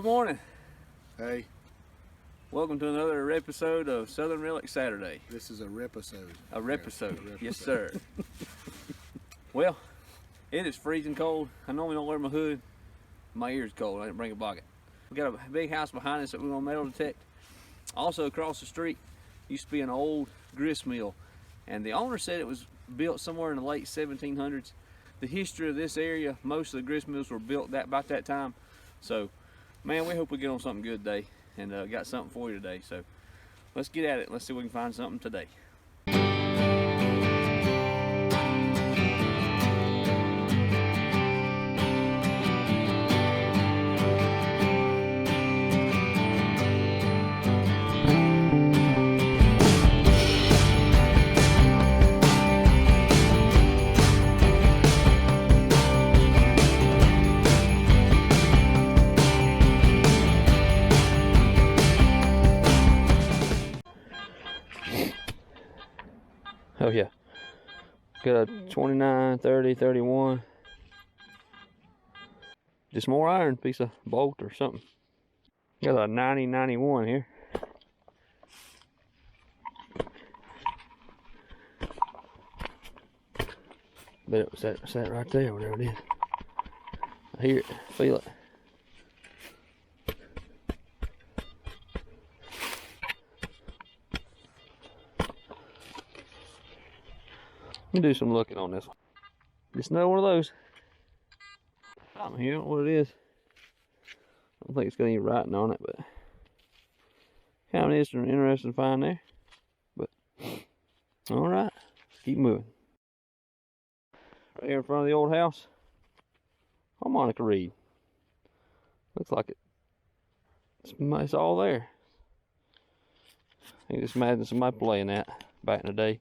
Good morning. Hey. Welcome to another episode of Southern Relics Saturday. This is a repisode. A repisode. Yes, sir. Well, it is freezing cold. I normally don't wear my hood. My ear's cold. I didn't bring a bucket. We got a big house behind us that we're going to metal detect. Also across the street used to be an old grist mill, and the owner said it was built somewhere in the late 1700s. The history of this area, most of the grist mills were built about that time. So, man, we hope we get on something good today, and got something for you today. So, let's get at it. Let's see if we can find something today. Oh yeah, got a 29, 30, 31. Just more iron, piece of bolt or something. Got a 90, 91 here. Bet it was that right there, whatever it is. I hear it, feel it. Let me do some looking on this one. Just another one of those. I'm here, I don't know what it is. I don't think it's got any writing on it, but kind of interesting to find there. But alright, keep moving. Right here in front of the old house, harmonica reed. Looks like it's all there. I can just imagine somebody playing that back in the day.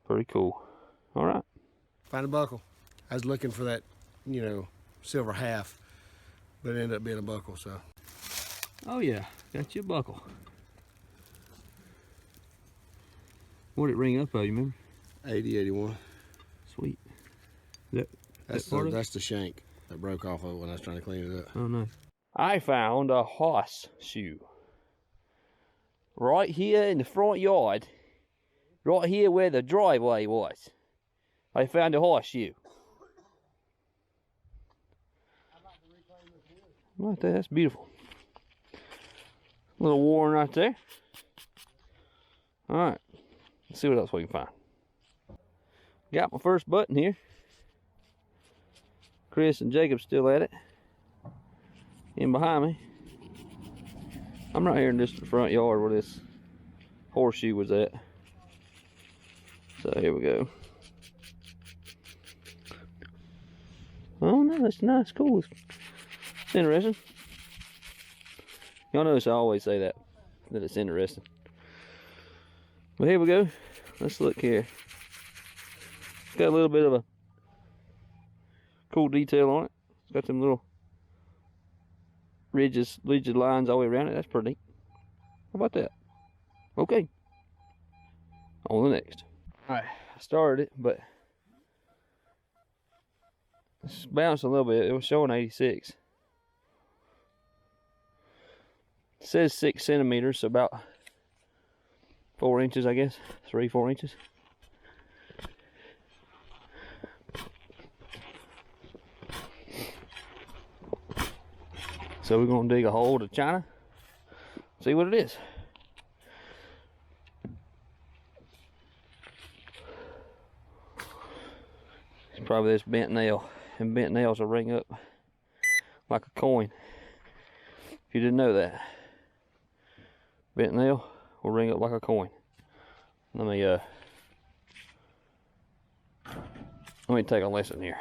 Pretty cool. All right. Find a buckle. I was looking for that, silver half, but it ended up being a buckle, so. Oh yeah, got you a buckle. What did it ring up of, you remember? 80, 81. Sweet. That's the shank that broke off of it when I was trying to clean it up. Oh no. I found a horseshoe. Right here in the front yard. Right here where the driveway was. I found a horseshoe. Right there, that's beautiful. A little worn right there. Alright, let's see what else we can find. Got my first button here. Chris and Jacob still at it. In behind me. I'm right here in this front yard where this horseshoe was at. So here we go. Oh no, that's nice, cool. It's interesting. Y'all notice I always say that it's interesting. But here we go. Let's look here. It's got a little bit of a cool detail on it. It's got them little rigid lines all the way around it. That's pretty neat. How about that? Okay. On the next. Alright, I started it, but it's bounced a little bit. It was showing 86. It says 6 centimeters, so about 4 inches, I guess. 3-4 inches. So we're going to dig a hole to China, see what it is. It's probably this bent nail, and bent nails will ring up like a coin. If you didn't know that, bent nail will ring up like a coin. Let me take a lesson here.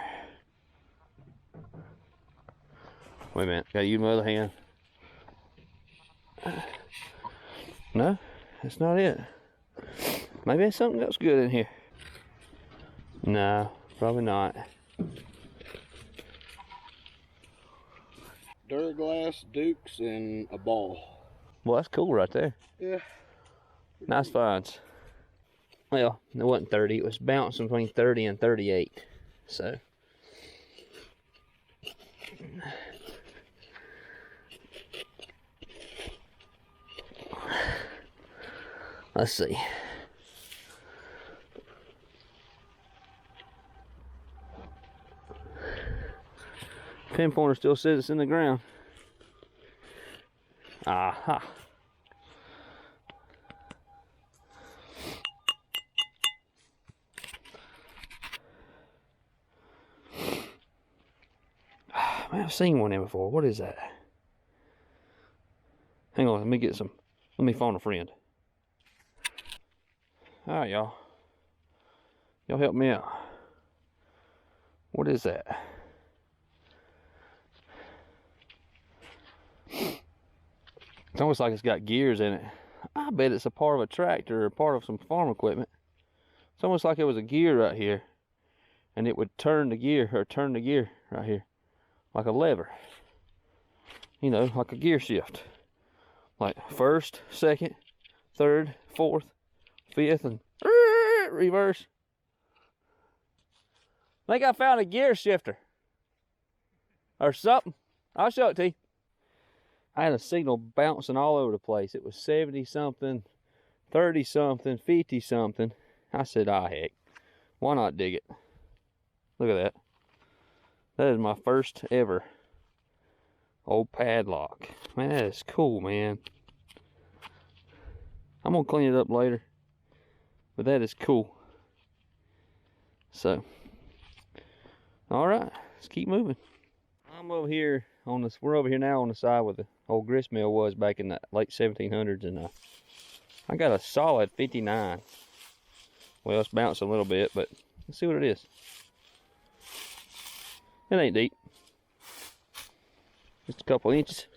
Wait a minute, gotta use my other hand. No, that's not it. Maybe there's something else good in here. No, probably not. Duraglass, Dukes, and a ball. Well, that's cool right there. Yeah. Nice finds. Well, it wasn't 30. It was bouncing between 30 and 38. So Let's see. Pinpointer still says it's in the ground. Aha. Man, I've seen one there before. What is that? Hang on, let me get some. Let me phone a friend. Alright, y'all. Y'all help me out. What is that? It's almost like it's got gears in it. I bet it's a part of a tractor or part of some farm equipment. It's almost like it was a gear right here. And it would turn the gear, or turn the gear right here. Like a lever. You know, like a gear shift. Like first, second, third, fourth, fifth, and reverse. I think I found a gear shifter. Or something. I'll show it to you. I had a signal bouncing all over the place. It was 70 something, 30 something, 50 something. I said, ah, heck. Why not dig it? Look at that. That is my first ever old padlock. Man, that is cool, man. I'm gonna clean it up later, but that is cool. So, all right, let's keep moving. I'm over here on this. We're over here now on the side where the old grist mill was back in the late 1700s, and I got a solid 59. Well, it's bouncing a little bit, but let's see what it is. It ain't deep. Just a couple inches.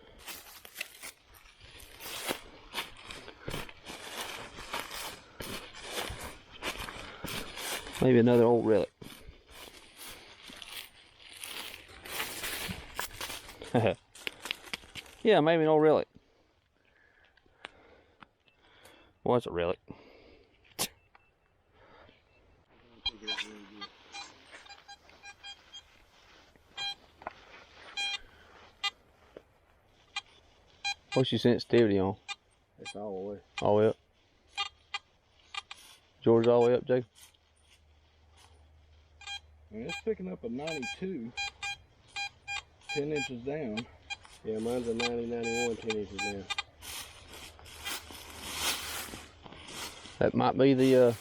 Maybe another old relic. Yeah, maybe an old relic. What's a relic? What's your sensitivity on? It's all the way. All the way up. George, all the way up, Jake? I mean, it's picking up a 92, 10 inches down. Yeah, mine's a 90, 91, 10 inches down. That might be the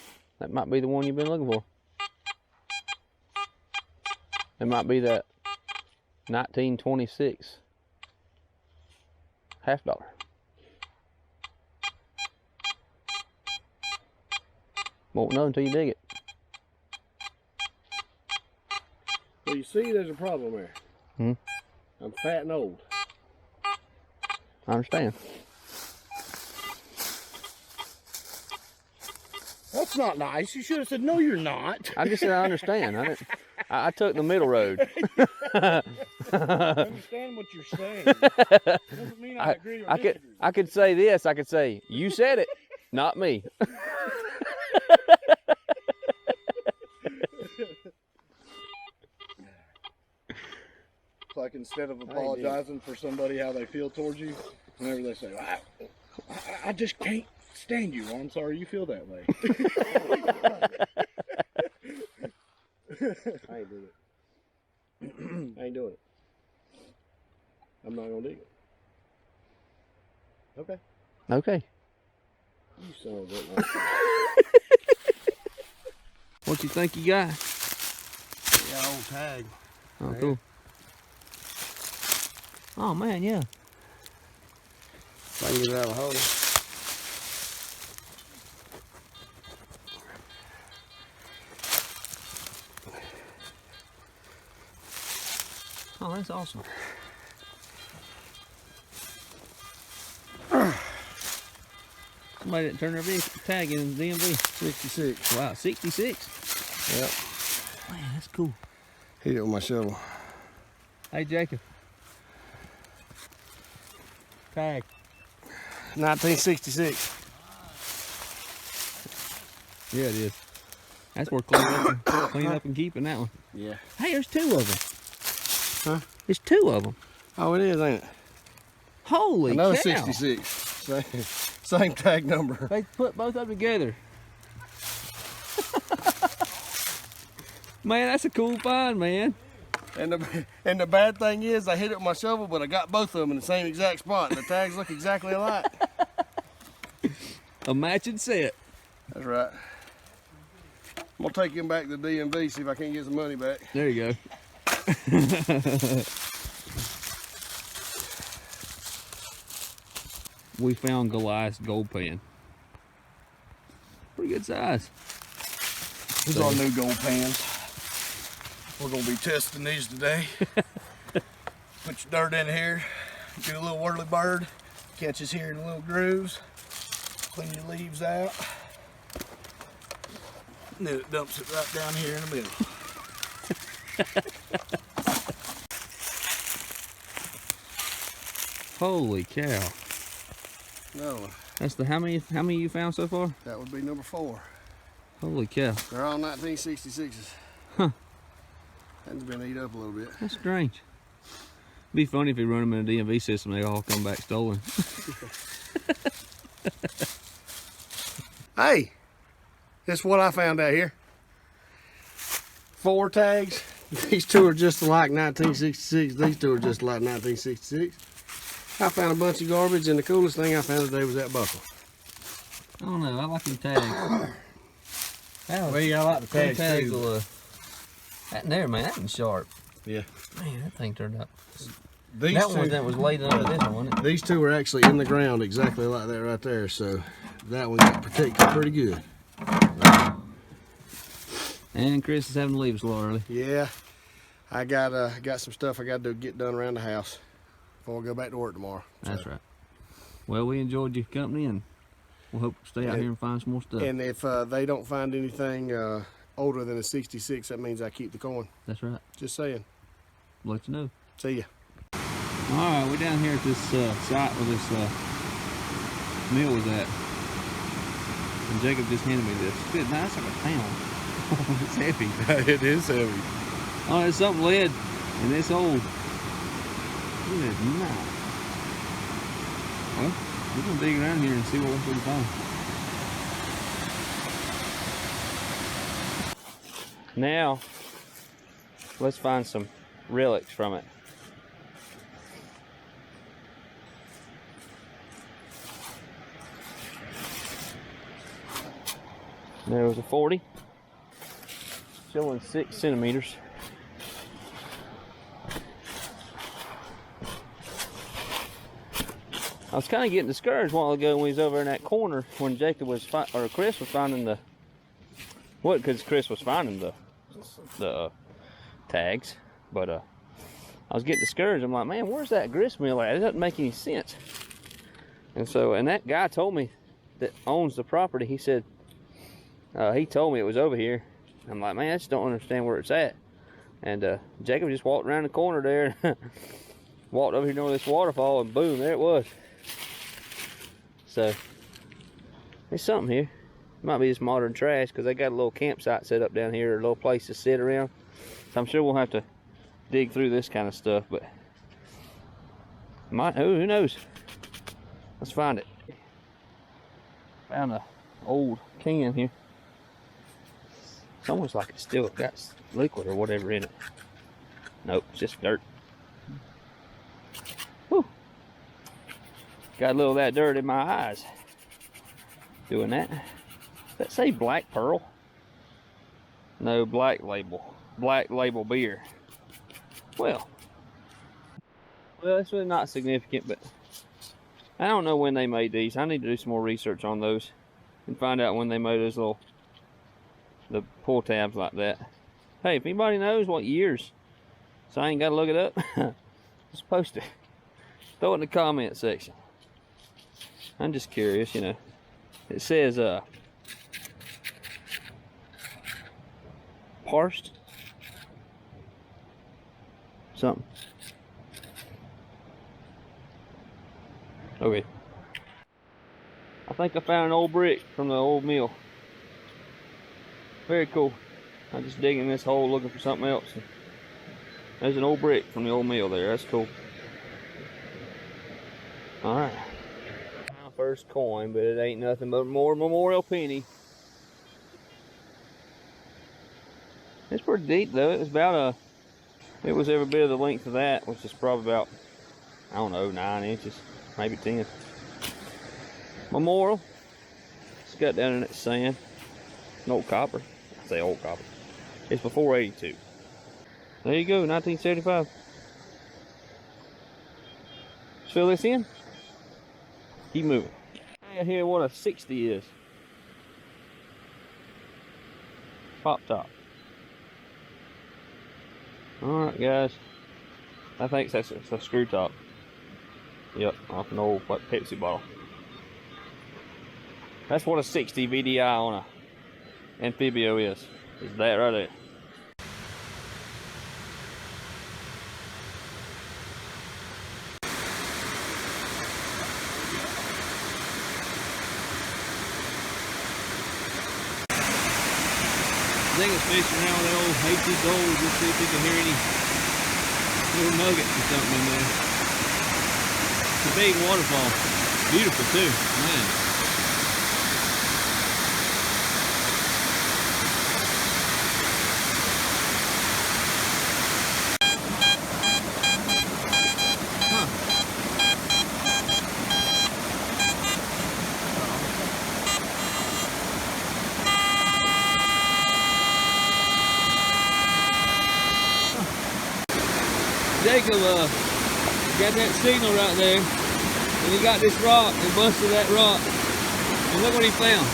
one you've been looking for. It might be that 1926 $50. Won't know until you dig it. Well, you see, there's a problem there. Hmm? I'm fat and old. I understand. That's not nice. You should have said, no, you're not. I just said I understand. I took the middle road. I understand what you're saying. Doesn't mean I agree or disagree. I could say this. I could say, you said it, not me. It's like instead of apologizing for somebody how they feel towards you, whenever they say, I just can't stand you. Well, I'm sorry you feel that way. I ain't doing it. I ain't doing it. I'm not gonna dig it. Okay. Okay. You son of a bitch. What you think you got? Yeah, old tag. Oh, Right. cool. Oh man, yeah. If I can get it out of the hole. Oh, that's awesome. Somebody didn't turn their vehicle tag in the DMV. 66. Wow, 66. Yep. Man, that's cool. Hit it with my shovel. Hey, Jacob. Tag. 1966. Yeah, it is. That's worth cleaning up and keeping that one. Yeah. Hey, there's two of them. Huh? There's two of them. Oh, it is, ain't it? Holy Another cow. 66. Same tag number. They put both of them together. Man, that's a cool find, man. And the bad thing is, I hit it with my shovel, but I got both of them in the same exact spot, and the tags look exactly alike. A matching set. That's right. I'm gonna take him back to the DMV, see if I can't get some money back. There you go. We found Goliath's gold pan. Pretty good size. These are our new gold pans. We're gonna be testing these today. Put your dirt in here, do a little whirly bird, catches here in little grooves, clean your leaves out, and then it dumps it right down here in the middle. Holy cow. No, That's the how many you found so far? that would be number 4. Holy cow. They're all 1966s. Huh. That's been eat up a little bit. That's strange. It'd be funny if you run them in a DMV system, they all come back stolen. Hey, this is what I found out here. 4 tags. These 2 are just like 1966. These 2 are just like 1966. I found a bunch of garbage, and the coolest thing I found today was that buckle. I don't know, I like them tags. Well, you gotta like the tags too. Will, that there, man, that one's sharp. Yeah. Man, that thing turned out. These That 2, one that was laid under this one, wasn't it? These 2 are actually in the ground exactly like that right there, so that one got protected pretty good. And Chris is having to leave us a little early. Yeah, I got some stuff I got to get done around the house before I go back to work tomorrow. That's right. Well, we enjoyed your company, and we'll hope to stay out here and find some more stuff. And if they don't find anything older than a 66, that means I keep the coin. That's right. Just saying. We'll let you know. See ya. All right, we're down here at this site where this mill was at. And Jacob just handed me this. Good, now that's like a pound. It's heavy. It is heavy. Oh, there's something lead in this old. Good night. Well, we're gonna dig around here and see what we can find. Now, let's find some relics from it. There was a 40, showing 6 centimeters. I was kind of getting discouraged a while ago when we was over in that corner when Jacob was or Chris was finding the because Chris was finding the tags, but I was getting discouraged. I'm like, man, where's that grist mill at? It doesn't make any sense. And so, and that guy told me that owns the property. He said. He told me it was over here. I'm like, man, I just don't understand where it's at. And Jacob just walked around the corner there, and walked over here near this waterfall, and boom, there it was. So, there's something here. It might be just modern trash, because they got a little campsite set up down here, a little place to sit around. So I'm sure we'll have to dig through this kind of stuff, but might, who knows? Let's find it. Found an old can here. It's almost like it's still got liquid or whatever in it. Nope, it's just dirt. Whew. Got a little of that dirt in my eyes doing that. Does that say Black Pearl? No, Black Label. Black Label beer. Well, it's really not significant, but I don't know when they made these. I need to do some more research on those and find out when they made those the pull tabs like that. Hey, if anybody knows what years, so I ain't got to look it up, just post it. Throw it in the comment section. I'm just curious, you know. It says parsed something. Okay. I think I found an old brick from the old mill. Very cool. I'm just digging this hole looking for something else. There's an old brick from the old mill there. That's cool. Alright. first coin, but it ain't nothing but more memorial penny. It's pretty deep though. It was about it was every bit of the length of that, which is probably about, I don't know, 9 inches, maybe 10. Memorial. It's got down in that sand. An old copper. I say old copper. It's before 82. There you go, 1975. Fill this in. Keep moving. I hear what a 60 is. Pop top. Alright guys. I think that's a screw top. Yep, off an old like Pepsi bottle. That's what a 60 VDI on a Amphibio is that right there. I think it's fishing around with that old HT gold just see if we can hear any little nuggets or something in there. It's a big waterfall. Beautiful too, man. Jacob got that signal right there, and he got this rock and busted that rock. And look what he found.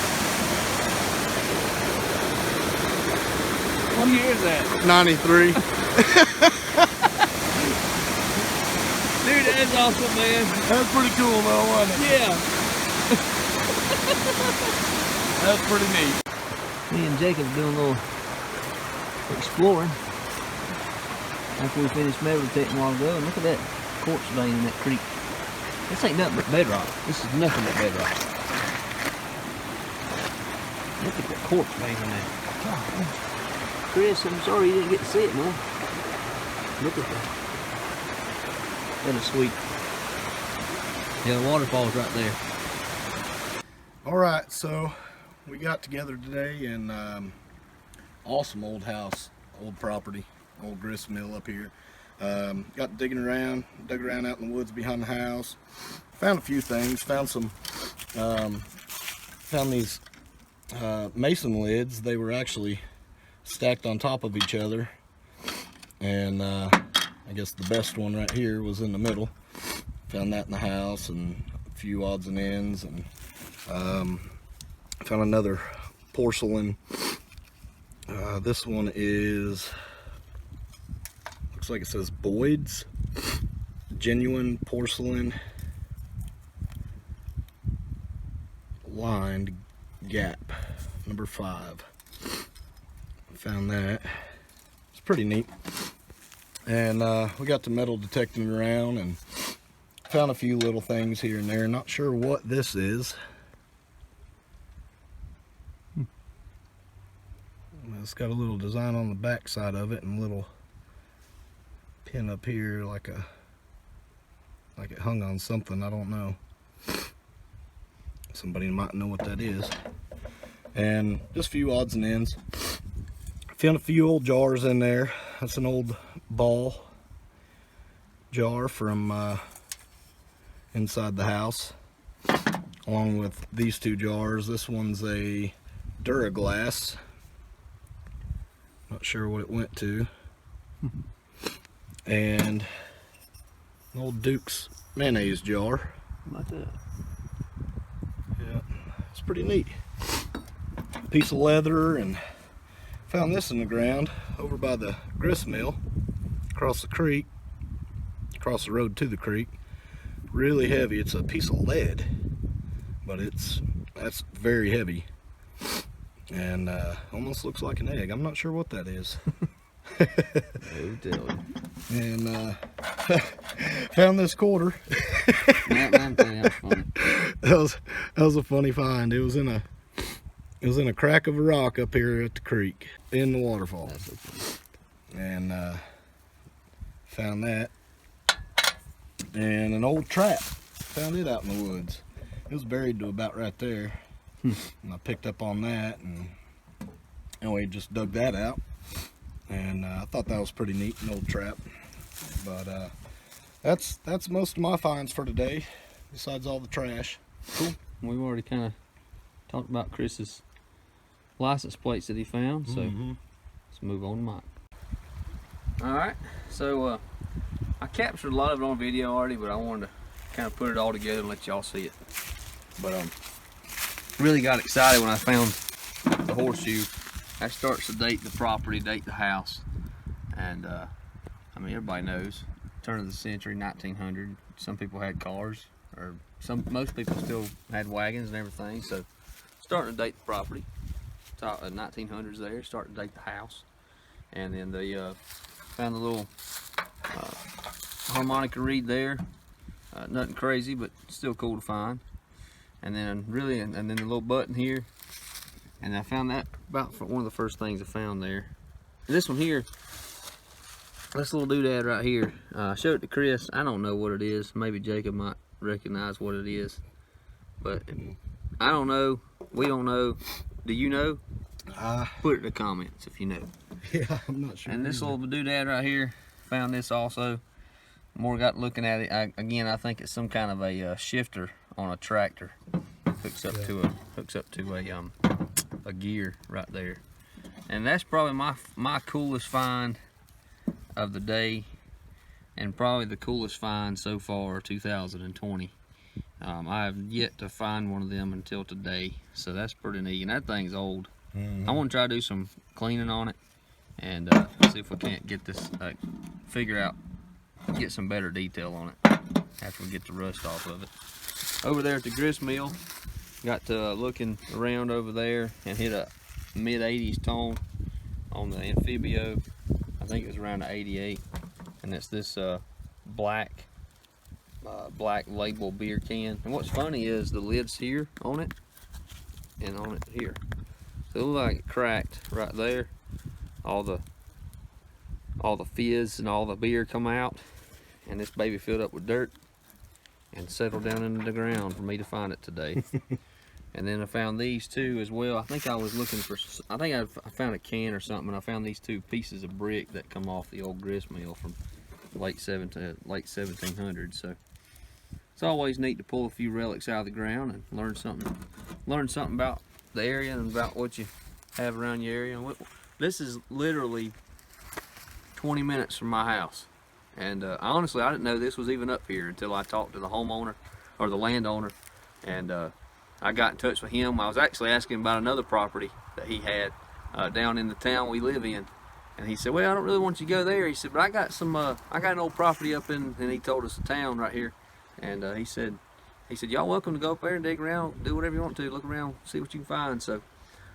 What year is that? 93. Dude, that's awesome, man. That's pretty cool though, wasn't it? Yeah. That's pretty neat. Me and Jacob doing a little exploring. After we finished metal detecting a while ago, and look at that quartz vein in that creek. This ain't nothing but bedrock. This is nothing but bedrock. Look at that quartz vein in there. Oh, Chris, I'm sorry you didn't get to see it, man. Look at that. That is sweet. Yeah, the waterfall's right there. All right, so we got together today in awesome old house, old property. Old grist mill up here. Got digging around, dug around out in the woods behind the house. Found a few things. Found some, found these mason lids. They were actually stacked on top of each other. And I guess the best one right here was in the middle. Found that in the house, and a few odds and ends. And found another porcelain. This one is, looks like it says Boyd's genuine porcelain lined gap number 5. Found that. It's pretty neat. And we got the metal detecting around and found a few little things here and there. Not sure what this is. It's got a little design on the back side of it and a little pin up here like it hung on something. I don't know. Somebody might know what that is. And just a few odds and ends. Found a few old jars in there. That's an old ball jar from inside the house, along with these 2 jars. This one's a Duraglass. Not sure what it went to. And an old Duke's mayonnaise jar. Like that. Yeah, it's pretty neat. Piece of leather. And found this in the ground over by the grist mill, across the creek, across the road to the creek. Really heavy. It's a piece of lead, but that's very heavy. And almost looks like an egg. I'm not sure what that is. And found this quarter. That was a funny find. It was in a crack of a rock up here at the creek in the waterfall. And found that. And an old trap. Found it out in the woods. It was buried to about right there. And I picked up on that, and we just dug that out. And I thought that was pretty neat, an old trap. But that's most of my finds for today, besides all the trash. Cool. We've already kind of talked about Chris's license plates that he found, so let's move on to mine. All right, so I captured a lot of it on video already, but I wanted to kind of put it all together and let y'all see it. But really got excited when I found the horseshoe. That starts to date the property, date the house, and I mean, everybody knows, turn of the century, 1900. Some people had cars, or most people still had wagons and everything. So starting to date the property. 1900s there, starting to date the house, and then they found the little harmonica reed there. Nothing crazy, but still cool to find. And then and then the little button here. And I found that about one of the first things I found there. And this one here, this little doodad right here, I showed it to Chris. I don't know what it is. Maybe Jacob might recognize what it is, but I don't know. We don't know. Do you know? Put it in the comments if you know. Yeah, I'm not sure. And this little doodad right here, found this also. The more I got looking at it, I think it's some kind of a shifter on a tractor. Hooks up to a gear right there. And that's probably my coolest find of the day, and probably the coolest find so far 2020. I have yet to find one of them until today, so that's pretty neat. And that thing's old. I want to try to do some cleaning on it and see if we can't get this, get some better detail on it after we get the rust off of it. Over there at the grist mill, got to looking around over there and hit a mid-80s tone on the Amphibio. I think it was around the 88, and it's this black label beer can. And what's funny is the lid's here on it and on it here. So it looked like it cracked right there. All the fizz and all the beer come out, and this baby filled up with dirt and settled down into the ground for me to find it today. And then I found these two as well. I think I was looking for, I found a can or something, and I found these two pieces of brick that come off the old grist mill from late 1700s. So it's always neat to pull a few relics out of the ground and learn something about the area and about what you have around your area. This is literally 20 minutes from my house, and honestly, I didn't know this was even up here until I talked to the homeowner or the landowner, and I got in touch with him. I was actually asking about another property that he had down in the town we live in, and he said, well, I don't really want you to go there. He said, but I got an old property up in, and he told us the town right here, and he said y'all welcome to go up there and dig around, do whatever you want to, look around, see what you can find. So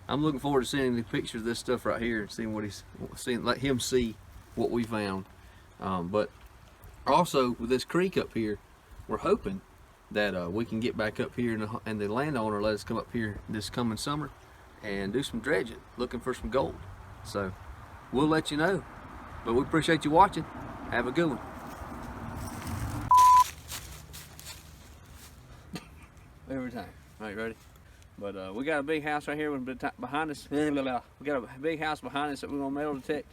I'm looking forward to sending the pictures of this stuff right here and seeing let him see what we found. But also with this creek up here, we're hoping that we can get back up here and the landowner let us come up here this coming summer and do some dredging, looking for some gold. So we'll let you know. But we appreciate you watching. Have a good one. Every time. All right, ready? But we got a big house right here behind us. We got a big house behind us that we're gonna metal detect.